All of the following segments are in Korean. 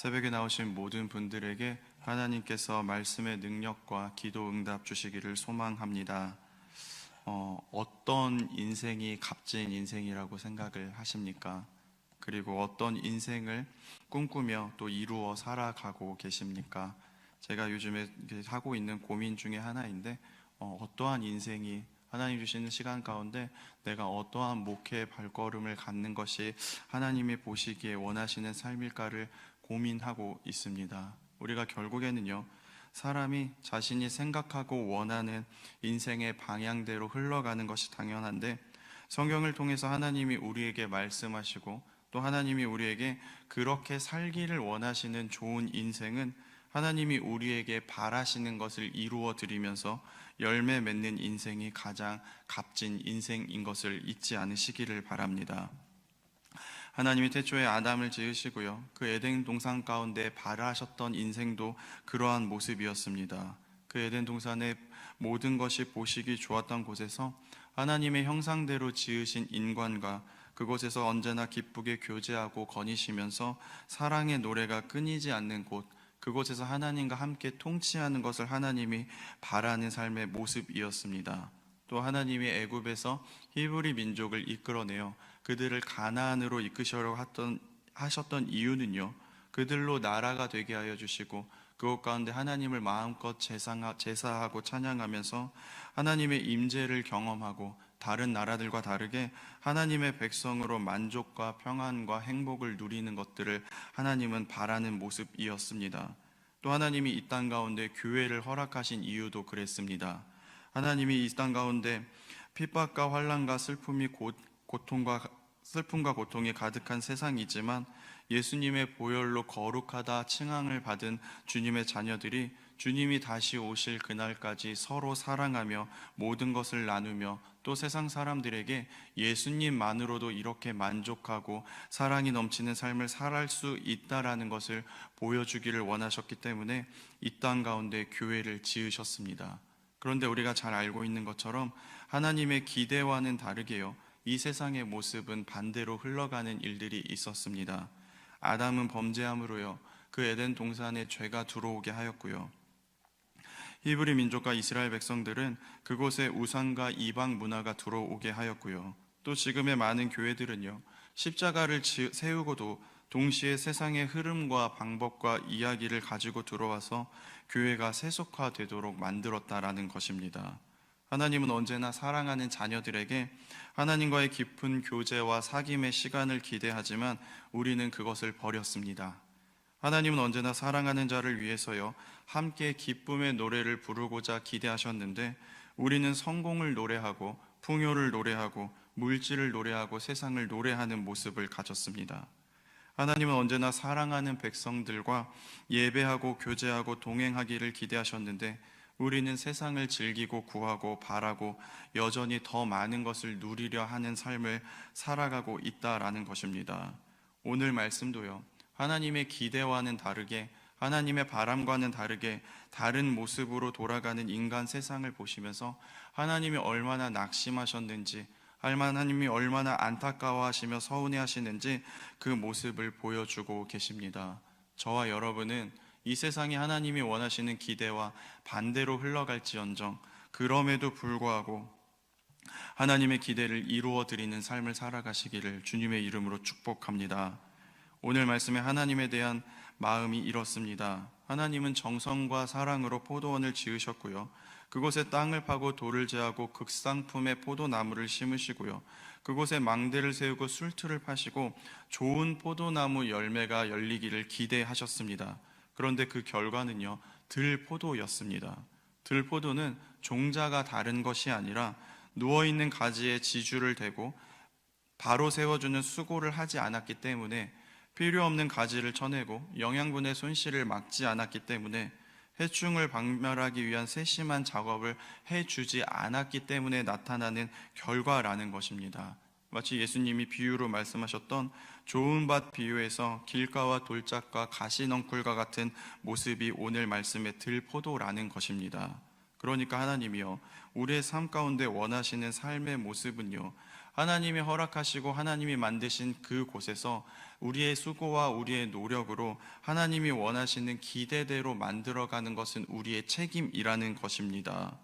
새벽에 나오신 모든 분들에게 하나님께서 말씀의 능력과 기도 응답 주시기를 소망합니다. 어떤 인생이 값진 인생이라고 생각을 하십니까? 그리고 어떤 인생을 꿈꾸며 또 이루어 살아가고 계십니까? 제가 요즘에 하고 있는 고민 중에 하나인데, 어떠한 인생이 하나님 주시는 시간 가운데 내가 어떠한 목회의 발걸음을 갖는 것이 하나님이 보시기에 원하시는 삶일까를 고민하고 있습니다. 우리가 결국에는요, 사람이 자신이 생각하고 원하는 인생의 방향대로 흘러가는 것이 당연한데, 성경을 통해서 하나님이 우리에게 말씀하시고 또 하나님이 우리에게 그렇게 살기를 원하시는 좋은 인생은 하나님이 우리에게 바라시는 것을 이루어 드리면서 열매 맺는 인생이 가장 값진 인생인 것을 잊지 않으시기를 바랍니다. 하나님이 태초에 아담을 지으시고요, 그 에덴 동산 가운데 바라셨던 인생도 그러한 모습이었습니다. 그 에덴 동산의 모든 것이 보시기 좋았던 곳에서 하나님의 형상대로 지으신 인간과 그곳에서 언제나 기쁘게 교제하고 거니시면서 사랑의 노래가 끊이지 않는 곳, 그곳에서 하나님과 함께 통치하는 것을 하나님이 바라는 삶의 모습이었습니다. 또 하나님이 애굽에서 히브리 민족을 이끌어내어 그들을 가나안으로 이끄시려고 하셨던 이유는요, 그들로 나라가 되게 하여 주시고 그곳 가운데 하나님을 마음껏 제사하고 찬양하면서 하나님의 임재를 경험하고 다른 나라들과 다르게 하나님의 백성으로 만족과 평안과 행복을 누리는 것들을 하나님은 바라는 모습이었습니다. 또 하나님이 이 땅 가운데 교회를 허락하신 이유도 그랬습니다. 하나님이 이 땅 가운데 핍박과 환난과 슬픔과 고통이 가득한 세상이지만 예수님의 보혈로 거룩하다 칭함을 받은 주님의 자녀들이 주님이 다시 오실 그날까지 서로 사랑하며 모든 것을 나누며 또 세상 사람들에게 예수님만으로도 이렇게 만족하고 사랑이 넘치는 삶을 살아갈 수 있다라는 것을 보여주기를 원하셨기 때문에 이 땅 가운데 교회를 지으셨습니다. 그런데 우리가 잘 알고 있는 것처럼 하나님의 기대와는 다르게요, 이 세상의 모습은 반대로 흘러가는 일들이 있었습니다. 아담은 범죄함으로요, 그 에덴 동산에 죄가 들어오게 하였고요, 히브리 민족과 이스라엘 백성들은 그곳에 우상과 이방 문화가 들어오게 하였고요, 또 지금의 많은 교회들은요, 십자가를 세우고도 동시에 세상의 흐름과 방법과 이야기를 가지고 들어와서 교회가 세속화되도록 만들었다라는 것입니다. 하나님은 언제나 사랑하는 자녀들에게 하나님과의 깊은 교제와 사귐의 시간을 기대하지만 우리는 그것을 버렸습니다. 하나님은 언제나 사랑하는 자를 위해서요, 함께 기쁨의 노래를 부르고자 기대하셨는데 우리는 성공을 노래하고 풍요를 노래하고 물질을 노래하고 세상을 노래하는 모습을 가졌습니다. 하나님은 언제나 사랑하는 백성들과 예배하고 교제하고 동행하기를 기대하셨는데 우리는 세상을 즐기고 구하고 바라고 여전히 더 많은 것을 누리려 하는 삶을 살아가고 있다라는 것입니다. 오늘 말씀도요, 하나님의 기대와는 다르게 하나님의 바람과는 다르게 다른 모습으로 돌아가는 인간 세상을 보시면서 하나님이 얼마나 낙심하셨는지, 하나님이 얼마나 안타까워하시며 서운해하시는지 그 모습을 보여주고 계십니다. 저와 여러분은 이 세상이 하나님이 원하시는 기대와 반대로 흘러갈지언정 그럼에도 불구하고 하나님의 기대를 이루어 드리는 삶을 살아가시기를 주님의 이름으로 축복합니다. 오늘 말씀에 하나님에 대한 마음이 이렇습니다. 하나님은 정성과 사랑으로 포도원을 지으셨고요, 그곳에 땅을 파고 돌을 제하고 극상품의 포도나무를 심으시고요, 그곳에 망대를 세우고 술틀을 파시고 좋은 포도나무 열매가 열리기를 기대하셨습니다. 그런데 그 결과는요, 들포도였습니다. 들포도는 종자가 다른 것이 아니라 누워있는 가지에 지주를 대고 바로 세워주는 수고를 하지 않았기 때문에, 필요 없는 가지를 쳐내고 영양분의 손실을 막지 않았기 때문에, 해충을 박멸하기 위한 세심한 작업을 해주지 않았기 때문에 나타나는 결과라는 것입니다. 마치 예수님이 비유로 말씀하셨던 좋은 밭 비유에서 길가와 돌짝과 가시넝쿨과 같은 모습이 오늘 말씀의 들포도라는 것입니다. 그러니까 하나님이요, 우리의 삶 가운데 원하시는 삶의 모습은요, 하나님이 허락하시고 하나님이 만드신 그 곳에서 우리의 수고와 우리의 노력으로 하나님이 원하시는 기대대로 만들어가는 것은 우리의 책임이라는 것입니다.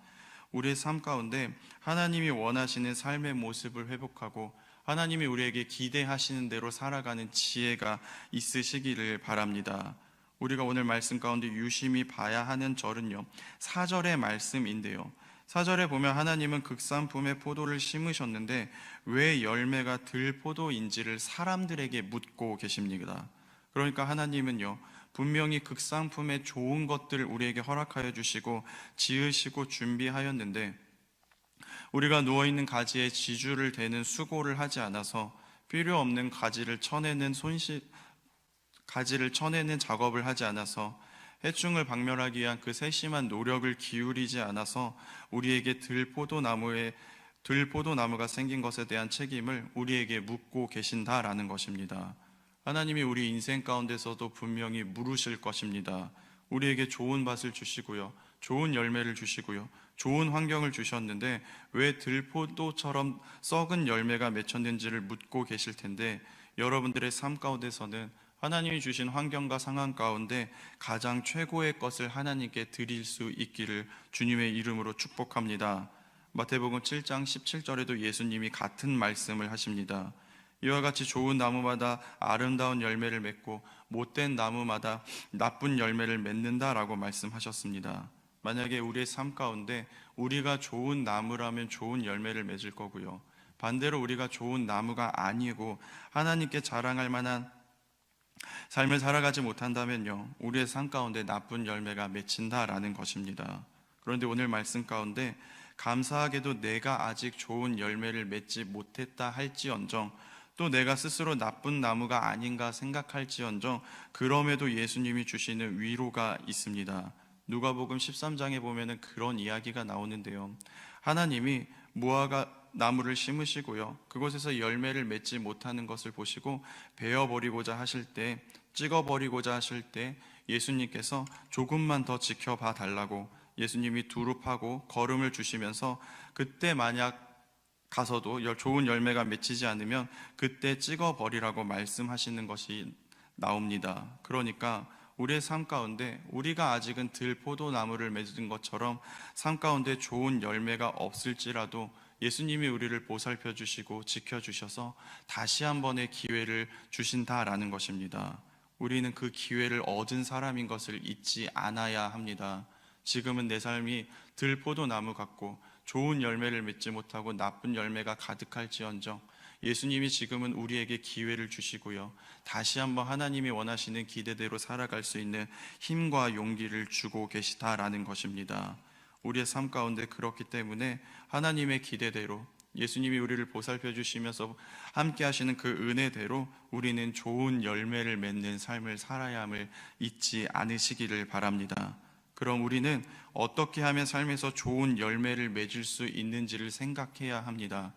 우리의 삶 가운데 하나님이 원하시는 삶의 모습을 회복하고 하나님이 우리에게 기대하시는 대로 살아가는 지혜가 있으시기를 바랍니다. 우리가 오늘 말씀 가운데 유심히 봐야 하는 절은요, 4절의 말씀인데요. 4절에 보면 하나님은 극산품의 포도를 심으셨는데 왜 열매가 들포도인지를 사람들에게 묻고 계십니다. 그러니까 하나님은요, 분명히 극산품의 좋은 것들을 우리에게 허락하여 주시고 지으시고 준비하였는데 우리가 누워있는 가지에 지주를 대는 수고를 하지 않아서 필요 없는 가지를 쳐내는 작업을 하지 않아서 해충을 박멸하기 위한 그 세심한 노력을 기울이지 않아서 우리에게 들포도나무가 생긴 것에 대한 책임을 우리에게 묻고 계신다라는 것입니다. 하나님이 우리 인생 가운데서도 분명히 물으실 것입니다. 우리에게 좋은 밭을 주시고요, 좋은 열매를 주시고요, 좋은 환경을 주셨는데 왜 들포도처럼 썩은 열매가 맺혔는지를 묻고 계실 텐데, 여러분들의 삶 가운데서는 하나님이 주신 환경과 상황 가운데 가장 최고의 것을 하나님께 드릴 수 있기를 주님의 이름으로 축복합니다. 마태복음 7장 17절에도 예수님이 같은 말씀을 하십니다. 이와 같이 좋은 나무마다 아름다운 열매를 맺고 못된 나무마다 나쁜 열매를 맺는다라고 말씀하셨습니다. 만약에 우리의 삶 가운데 우리가 좋은 나무라면 좋은 열매를 맺을 거고요, 반대로 우리가 좋은 나무가 아니고 하나님께 자랑할 만한 삶을 살아가지 못한다면요, 우리의 삶 가운데 나쁜 열매가 맺힌다라는 것입니다. 그런데 오늘 말씀 가운데 감사하게도 내가 아직 좋은 열매를 맺지 못했다 할지언정, 또 내가 스스로 나쁜 나무가 아닌가 생각할지언정, 그럼에도 예수님이 주시는 위로가 있습니다. 누가복음 13장에 보면은 그런 이야기가 나오는데요, 하나님이 무화과 나무를 심으시고요, 그곳에서 열매를 맺지 못하는 것을 보시고 베어버리고자 하실 때, 찍어버리고자 하실 때 예수님께서 조금만 더 지켜봐 달라고 예수님이 두릅하고 거름을 주시면서 그때 만약 가서도 좋은 열매가 맺히지 않으면 그때 찍어버리라고 말씀하시는 것이 나옵니다. 그러니까 우리의 삶 가운데 우리가 아직은 들포도나무를 맺은 것처럼 삶 가운데 좋은 열매가 없을지라도 예수님이 우리를 보살펴 주시고 지켜주셔서 다시 한 번의 기회를 주신다라는 것입니다. 우리는 그 기회를 얻은 사람인 것을 잊지 않아야 합니다. 지금은 내 삶이 들포도나무 같고 좋은 열매를 맺지 못하고 나쁜 열매가 가득할지언정 예수님이 지금은 우리에게 기회를 주시고요, 다시 한번 하나님이 원하시는 기대대로 살아갈 수 있는 힘과 용기를 주고 계시다라는 것입니다. 우리의 삶 가운데 그렇기 때문에 하나님의 기대대로 예수님이 우리를 보살펴 주시면서 함께 하시는 그 은혜대로 우리는 좋은 열매를 맺는 삶을 살아야 함을 잊지 않으시기를 바랍니다. 그럼 우리는 어떻게 하면 삶에서 좋은 열매를 맺을 수 있는지를 생각해야 합니다.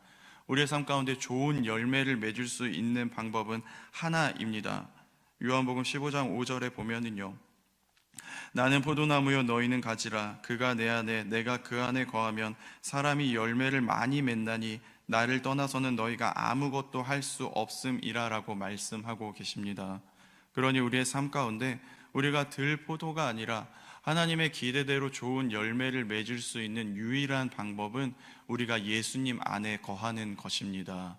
우리의 삶 가운데 좋은 열매를 맺을 수 있는 방법은 하나입니다. 요한복음 15장 5절에 보면은요, 나는 포도나무요 너희는 가지라. 그가 내 안에 내가 그 안에 거하면 사람이 열매를 많이 맺나니 나를 떠나서는 너희가 아무것도 할 수 없음이라 라고 말씀하고 계십니다. 그러니 우리의 삶 가운데 우리가 들포도가 아니라 하나님의 기대대로 좋은 열매를 맺을 수 있는 유일한 방법은 우리가 예수님 안에 거하는 것입니다.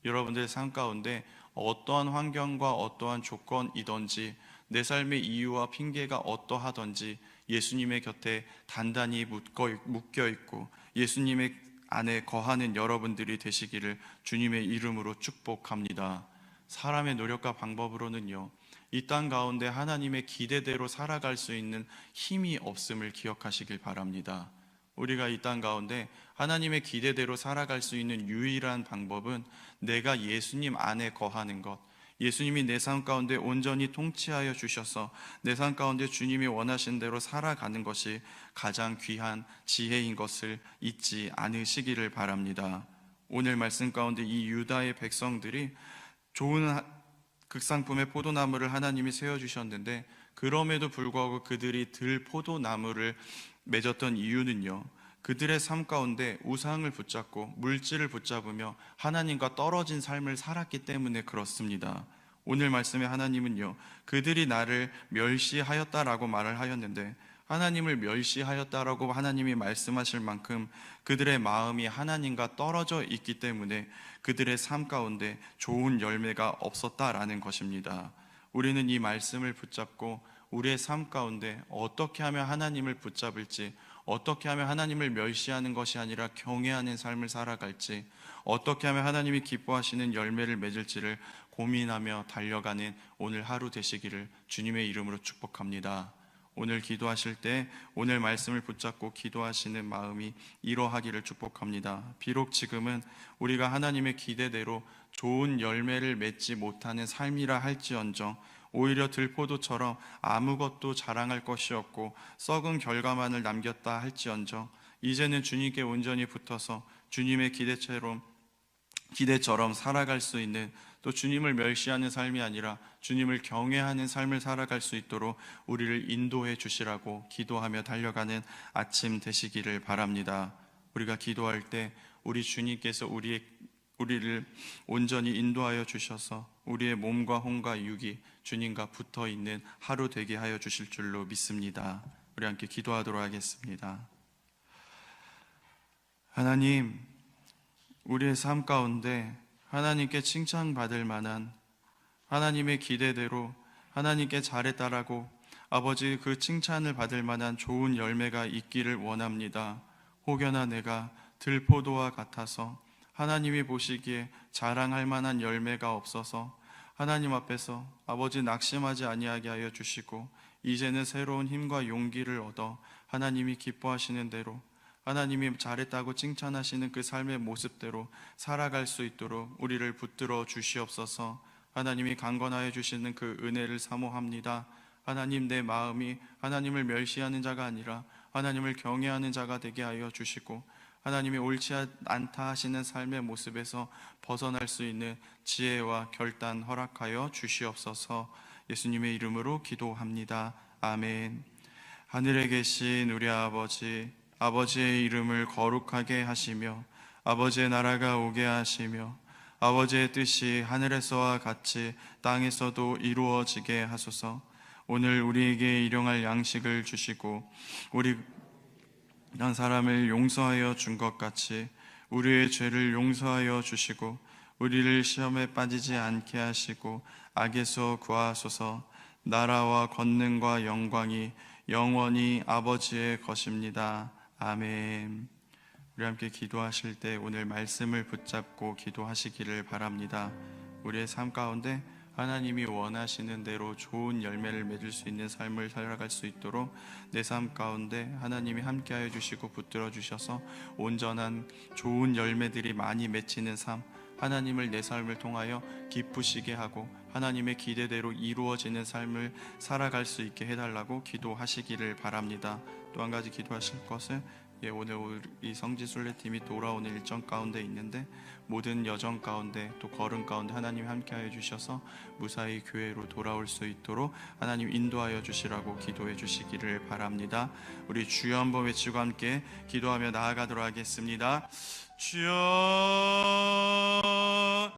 여러분들의 삶 가운데 어떠한 환경과 어떠한 조건이든지 내 삶의 이유와 핑계가 어떠하든지 예수님의 곁에 단단히 묶여 있고 예수님의 안에 거하는 여러분들이 되시기를 주님의 이름으로 축복합니다. 사람의 노력과 방법으로는요, 이 땅 가운데 하나님의 기대대로 살아갈 수 있는 힘이 없음을 기억하시길 바랍니다. 우리가 이 땅 가운데 하나님의 기대대로 살아갈 수 있는 유일한 방법은 내가 예수님 안에 거하는 것, 예수님이 내 삶 가운데 온전히 통치하여 주셔서 내 삶 가운데 주님이 원하신 대로 살아가는 것이 가장 귀한 지혜인 것을 잊지 않으시기를 바랍니다. 오늘 말씀 가운데 이 유다의 백성들이 좋은 극상품의 포도나무를 하나님이 세워주셨는데 그럼에도 불구하고 그들이 들포도나무를 맺었던 이유는요, 그들의 삶 가운데 우상을 붙잡고 물질을 붙잡으며 하나님과 떨어진 삶을 살았기 때문에 그렇습니다. 오늘 말씀에 하나님은요, 그들이 나를 멸시하였다라고 말을 하였는데, 하나님을 멸시하였다라고 하나님이 말씀하실 만큼 그들의 마음이 하나님과 떨어져 있기 때문에 그들의 삶 가운데 좋은 열매가 없었다라는 것입니다. 우리는 이 말씀을 붙잡고 우리의 삶 가운데 어떻게 하면 하나님을 붙잡을지, 어떻게 하면 하나님을 멸시하는 것이 아니라 경외하는 삶을 살아갈지, 어떻게 하면 하나님이 기뻐하시는 열매를 맺을지를 고민하며 달려가는 오늘 하루 되시기를 주님의 이름으로 축복합니다. 오늘 기도하실 때 오늘 말씀을 붙잡고 기도하시는 마음이 이러하기를 축복합니다. 비록 지금은 우리가 하나님의 기대대로 좋은 열매를 맺지 못하는 삶이라 할지언정, 오히려 들포도처럼 아무것도 자랑할 것이 없고 썩은 결과만을 남겼다 할지언정, 이제는 주님께 온전히 붙어서 주님의 기대처럼 살아갈 수 있는, 또 주님을 멸시하는 삶이 아니라 주님을 경외하는 삶을 살아갈 수 있도록 우리를 인도해 주시라고 기도하며 달려가는 아침 되시기를 바랍니다. 우리가 기도할 때 우리 주님께서 우리를 온전히 인도하여 주셔서 우리의 몸과 혼과 육이 주님과 붙어 있는 하루 되게 하여 주실 줄로 믿습니다. 우리 함께 기도하도록 하겠습니다. 하나님, 우리의 삶 가운데 하나님께 칭찬받을 만한, 하나님의 기대대로 하나님께 잘했다라고 아버지 그 칭찬을 받을 만한 좋은 열매가 있기를 원합니다. 혹여나 내가 들포도와 같아서 하나님이 보시기에 자랑할 만한 열매가 없어서 하나님 앞에서 아버지 낙심하지 아니하게 하여 주시고, 이제는 새로운 힘과 용기를 얻어 하나님이 기뻐하시는 대로, 하나님이 잘했다고 칭찬하시는 그 삶의 모습대로 살아갈 수 있도록 우리를 붙들어 주시옵소서. 하나님이 강건하여 주시는 그 은혜를 사모합니다. 하나님, 내 마음이 하나님을 멸시하는 자가 아니라 하나님을 경외하는 자가 되게 하여 주시고, 하나님이 옳지 않다 하시는 삶의 모습에서 벗어날 수 있는 지혜와 결단 허락하여 주시옵소서. 예수님의 이름으로 기도합니다. 아멘. 하늘에 계신 우리 아버지, 아버지의 이름을 거룩하게 하시며 아버지의 나라가 오게 하시며 아버지의 뜻이 하늘에서와 같이 땅에서도 이루어지게 하소서. 오늘 우리에게 일용할 양식을 주시고 우리 한 사람을 용서하여 준 것 같이 우리의 죄를 용서하여 주시고 우리를 시험에 빠지지 않게 하시고 악에서 구하소서. 나라와 권능과 영광이 영원히 아버지의 것입니다. 아멘. 우리 함께 기도하실 때 오늘 말씀을 붙잡고 기도하시기를 바랍니다. 우리의 삶 가운데 하나님이 원하시는 대로 좋은 열매를 맺을 수 있는 삶을 살아갈 수 있도록 내 삶 가운데 하나님이 함께하여 주시고 붙들어 주셔서 온전한 좋은 열매들이 많이 맺히는 삶, 하나님을 내 삶을 통하여 기쁘시게 하고 하나님의 기대대로 이루어지는 삶을 살아갈 수 있게 해달라고 기도하시기를 바랍니다. 또 한 가지 기도하실 것은 오늘 우리 성지순례팀이 돌아오는 일정 가운데 있는데 모든 여정 가운데 또 걸음 가운데 하나님 함께하여 주셔서 무사히 교회로 돌아올 수 있도록 하나님 인도하여 주시라고 기도해 주시기를 바랍니다. 우리 주여 한번 외치고 함께 기도하며 나아가도록 하겠습니다. 주여.